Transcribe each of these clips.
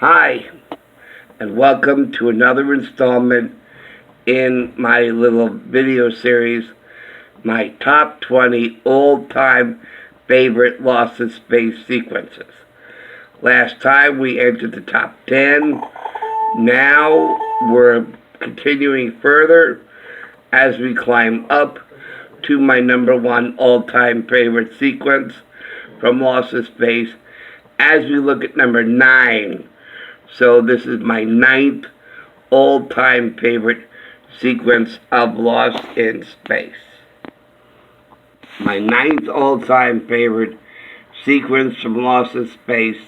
Hi, and welcome to another installment in my little video series, my top 20 all-time favorite Lost in Space sequences. Last time we entered the top 10. Now we're continuing further as we climb up to my number one all-time favorite sequence from Lost in Space as we look at number 9. So this is my ninth all-time favorite sequence of Lost in Space. My ninth all-time favorite sequence from Lost in Space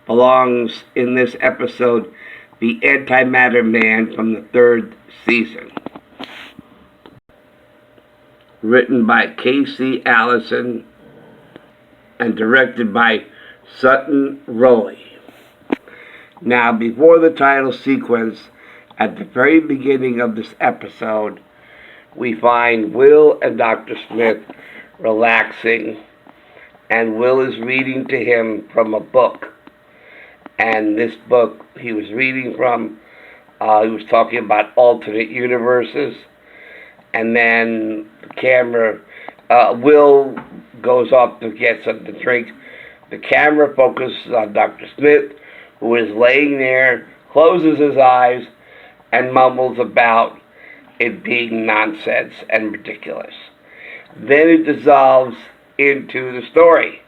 belongs in this episode, The Antimatter Man from the third season. Written by Casey Allison and directed by Sutton Rowley. Now, before the title sequence, at the very beginning of this episode, we find Will and Dr. Smith relaxing, and Will is reading to him from a book. And this book he was reading from, he was talking about alternate universes, and then the camera, Will goes off to get something to drink. The camera focuses on Dr. Smith, who is laying there, closes his eyes, and mumbles about it being nonsense and ridiculous. Then it dissolves into the story.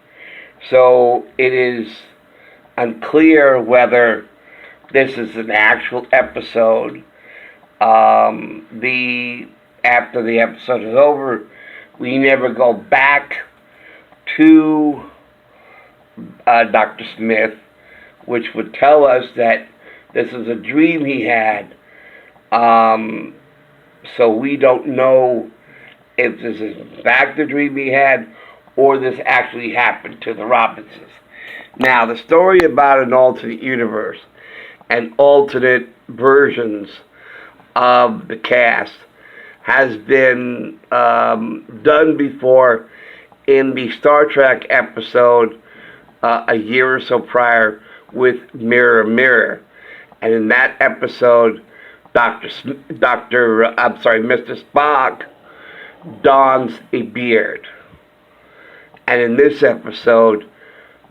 So it is unclear whether this is an actual episode. After the episode is over, we never go back to Dr. Smith, which would tell us that this is a dream he had. So we don't know if this is in fact the dream he had or this actually happened to the Robinsons. Now, the story about an alternate universe and alternate versions of the cast has been done before in the Star Trek episode a year or so prior with Mirror Mirror. And in that episode, Mr. Spock dons a beard. And in this episode,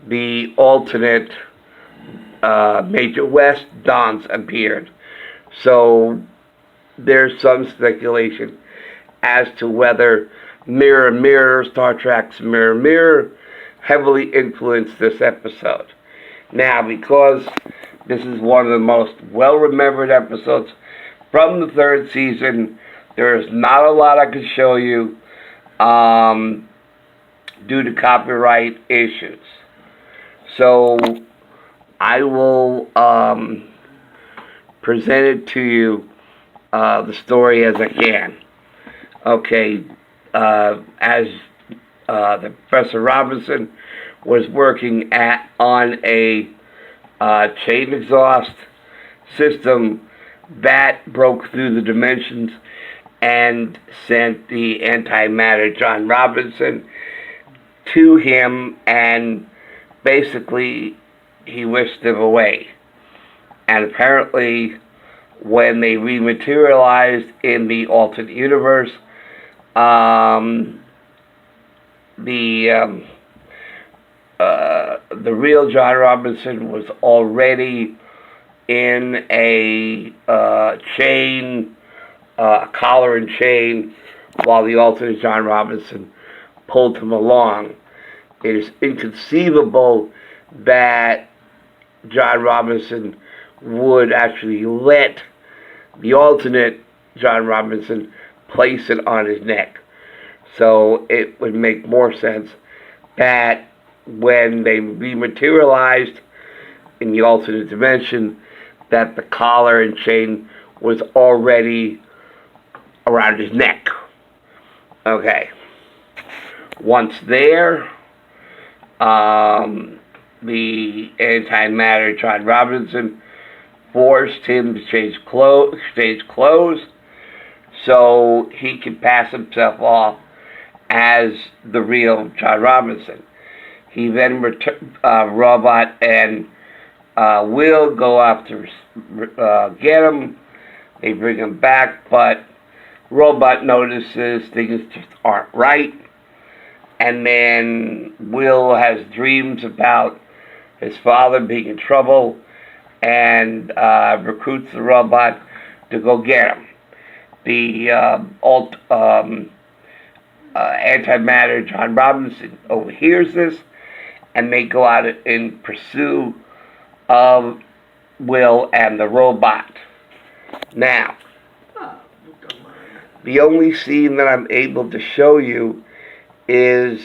the alternate Major West dons a beard. So there's some speculation as to whether Mirror Mirror, Star Trek's Mirror Mirror, heavily influenced this episode. Now, because this is one of the most well-remembered episodes from the third season, there is not a lot I can show you due to copyright issues. So I will present it to you, the story as I can. Okay, as the Professor Robinson was working on a chain exhaust system that broke through the dimensions and sent the antimatter John Robinson to him, and basically he whisked him away. And apparently when they rematerialized in the alternate universe, the real John Robinson was already in a chain, collar and chain, while the alternate John Robinson pulled him along. It is inconceivable that John Robinson would actually let the alternate John Robinson place it on his neck. So it would make more sense that when they rematerialized in the alternate dimension, that the collar and chain was already around his neck. Okay. Once there, the antimatter John Robinson forced him to change clothes so he could pass himself off as the real John Robinson. He then Robot and Will go after get him. They bring him back, but Robot notices things just aren't right. And then Will has dreams about his father being in trouble and recruits the robot to go get him. The antimatter John Robinson overhears this, and they go out in pursuit of Will and the robot. Now, the only scene that I'm able to show you is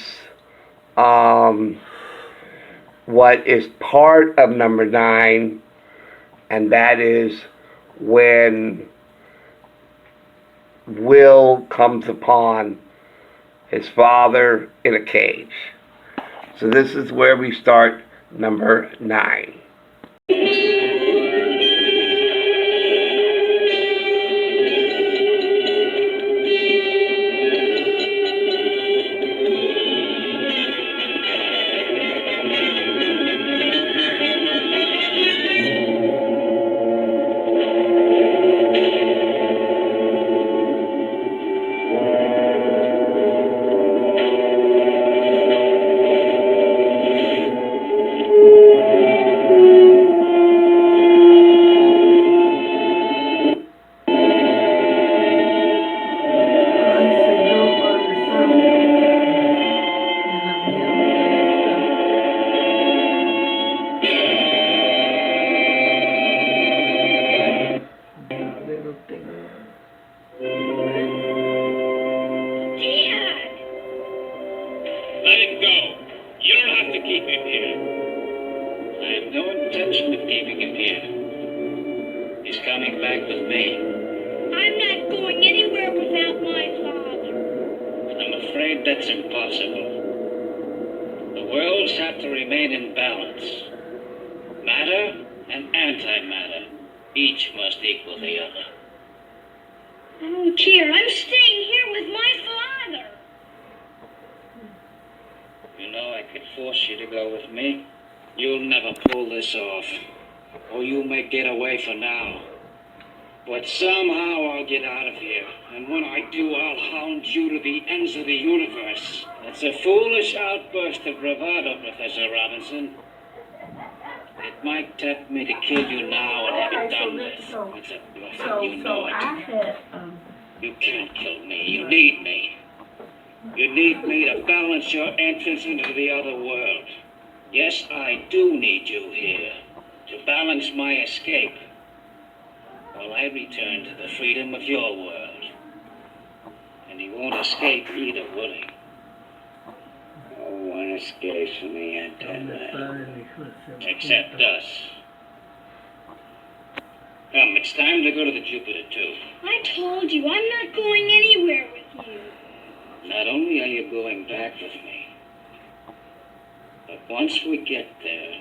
what is part of number 9, and that is when Will comes upon his father in a cage. So this is where we start number 9. Let him go. You don't have to keep him here. I have no intention of keeping him here. He's coming back with me. I'm not going anywhere without my father. I'm afraid that's impossible. The worlds have to remain in balance. Matter and antimatter. Each must equal the other. I don't care. I'm staying here with my father. You know I could force you to go with me. You'll never pull this off. Or you may get away for now. But somehow I'll get out of here. And when I do, I'll hound you to the ends of the universe. That's a foolish outburst of bravado, Professor Robinson. It might tempt me to kill you now and have it done with. It's a bluff, and you know it. You can't kill me. You need me. You need me to balance your entrance into the other world. Yes, I do need you here to balance my escape while I return to the freedom of your world. And he won't escape either, will he? No one escapes from the antimatter. Except us. Come, it's time to go to the Jupiter 2. I told you, I'm not going anywhere with you. Not only are you going back with me, but once we get there,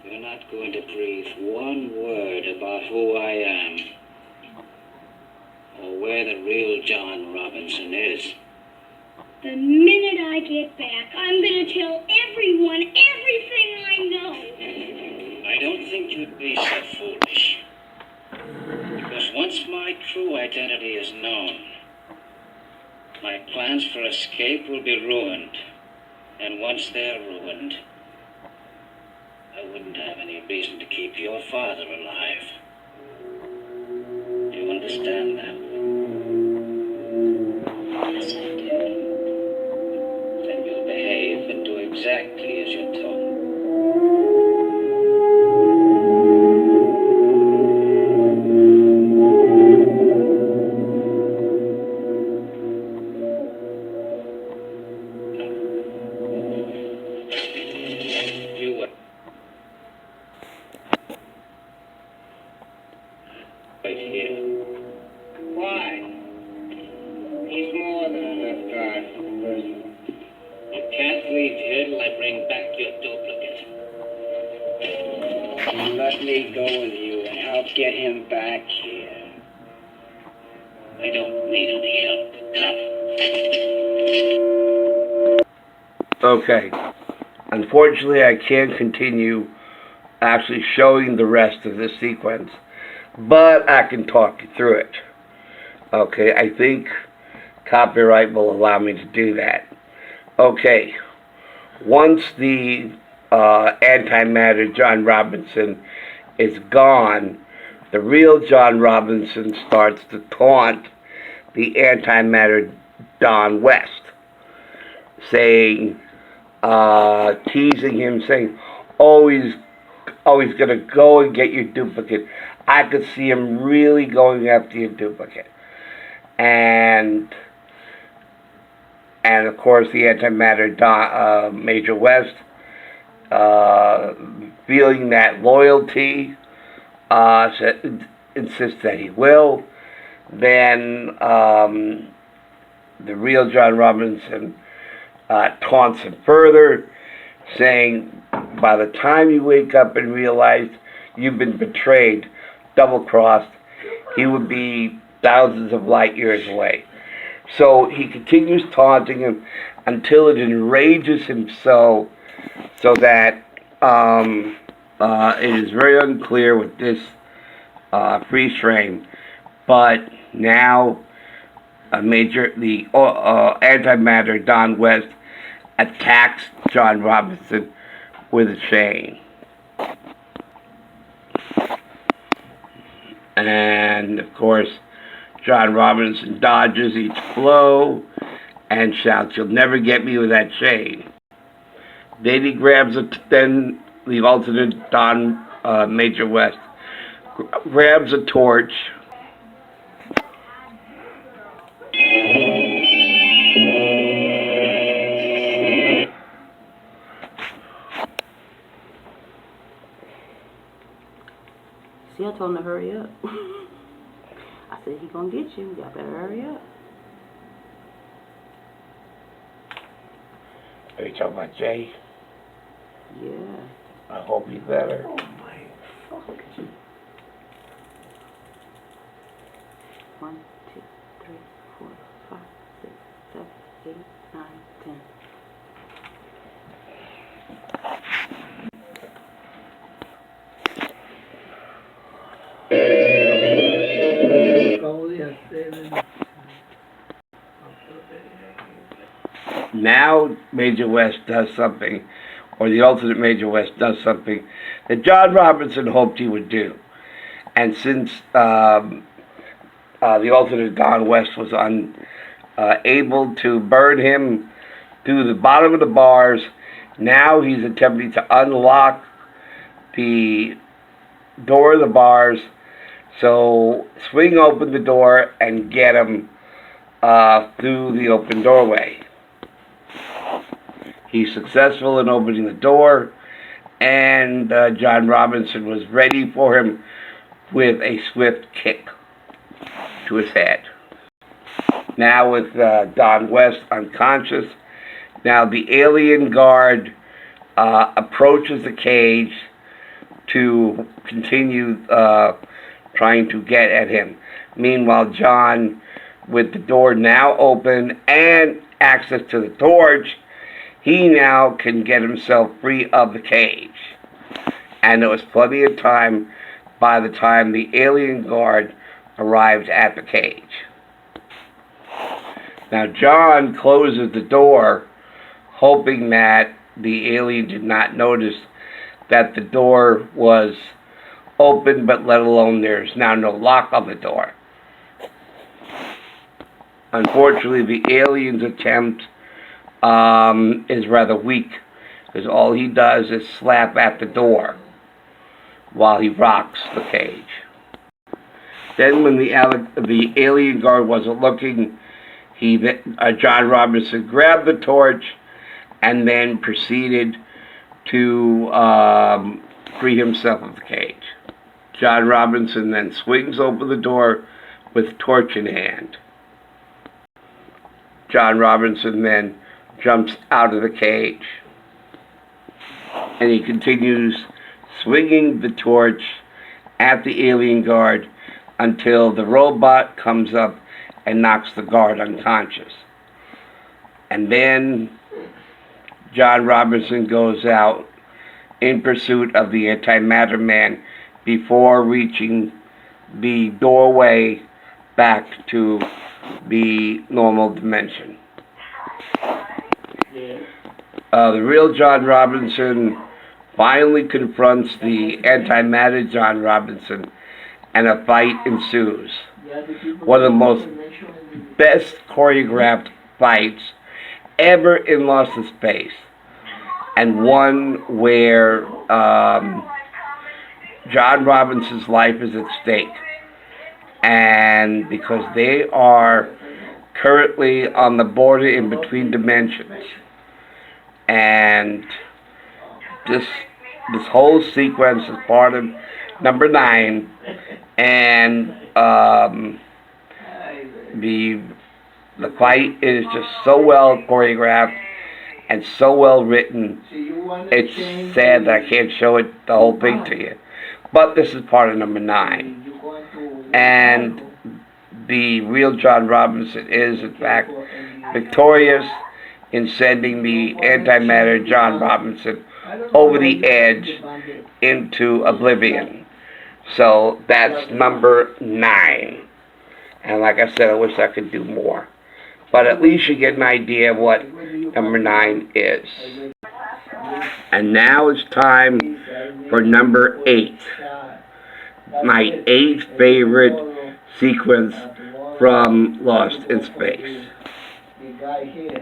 you're not going to breathe one word about who I am or where the real John Robinson is. The minute I get back, I'm going to tell everyone everything I know. I don't think you'd be so foolish. Because once my true identity is known, my plans for escape will be ruined. And once they're ruined, I wouldn't have any reason to keep your father alive. Do you understand that? Yes, I do. Then you'll behave and do exactly as you're told. You wait here. Why? He's more than enough guard for the person. You can't leave here till I bring back your duplicate. Let me go with you and help get him back here. I don't need any help. Come. Okay. Unfortunately, I can't continue actually showing the rest of this sequence, but I can talk you through it. Okay, I think copyright will allow me to do that. Okay, once the antimatter John Robinson is gone, the real John Robinson starts to taunt the antimatter Don West, saying, teasing him, saying, oh, he's gonna go and get your duplicate. I could see him really going after your duplicate. And of course the antimatter Major West, feeling that loyalty, insists that he will. Then the real John Robinson taunts him further, saying, by the time you wake up and realize you've been betrayed, double-crossed, he would be thousands of light years away. So he continues taunting him until it enrages him so that it is very unclear with this freeze frame. But now the antimatter Don West attacks John Robinson with a chain. And of course, John Robinson dodges each blow and shouts, "You'll never get me with that chain." Then he grabs then the alternate Don Major West grabs a torch. See, I told him to hurry up. I said, he gonna get you. Y'all better hurry up. Are you talking about Jay? Yeah. I hope he's better. Oh my fuck. 1, 2, 3, 4, 5, 6, 7, 8, 9, 10. Now Major West does something, or the alternate Major West does something that John Robinson hoped he would do. And since the alternate Don West was unable to burn him through the bottom of the bars, now he's attempting to unlock the door of the bars. So swing open the door and get him through the open doorway. He's successful in opening the door, and John Robinson was ready for him with a swift kick to his head. Now with Don West unconscious, now the alien guard approaches the cage to continue trying to get at him. Meanwhile, John, with the door now open and access to the torch, he now can get himself free of the cage. And there was plenty of time by the time the alien guard arrived at the cage. Now John closes the door, hoping that the alien did not notice that the door was open, but let alone there's now no lock on the door. Unfortunately, the alien's attempt is rather weak, because all he does is slap at the door while he rocks the cage. Then when the alien guard wasn't looking, John Robinson grabbed the torch and then proceeded to free himself of the cage. John Robinson then swings open the door with torch in hand. John Robinson then jumps out of the cage, and he continues swinging the torch at the alien guard until the robot comes up and knocks the guard unconscious. And then John Robinson goes out in pursuit of the antimatter man before reaching the doorway back to the normal dimension. The real John Robinson finally confronts the antimatter John Robinson, and a fight ensues. One of the most best choreographed fights ever in Lost in Space, and one where John Robinson's life is at stake, and because they are currently on the border in between dimensions, and this whole sequence is part of number 9, and the fight is just so well choreographed and so well written. It's sad that I can't show it the whole thing to you, but this is part of number 9, and the real John Robinson is in fact victorious in sending the antimatter John Robinson over the edge into oblivion. So that's number 9. And like I said, I wish I could do more. But at least you get an idea of what number 9 is. And now it's time for number 8. My 8th favorite sequence from Lost in Space.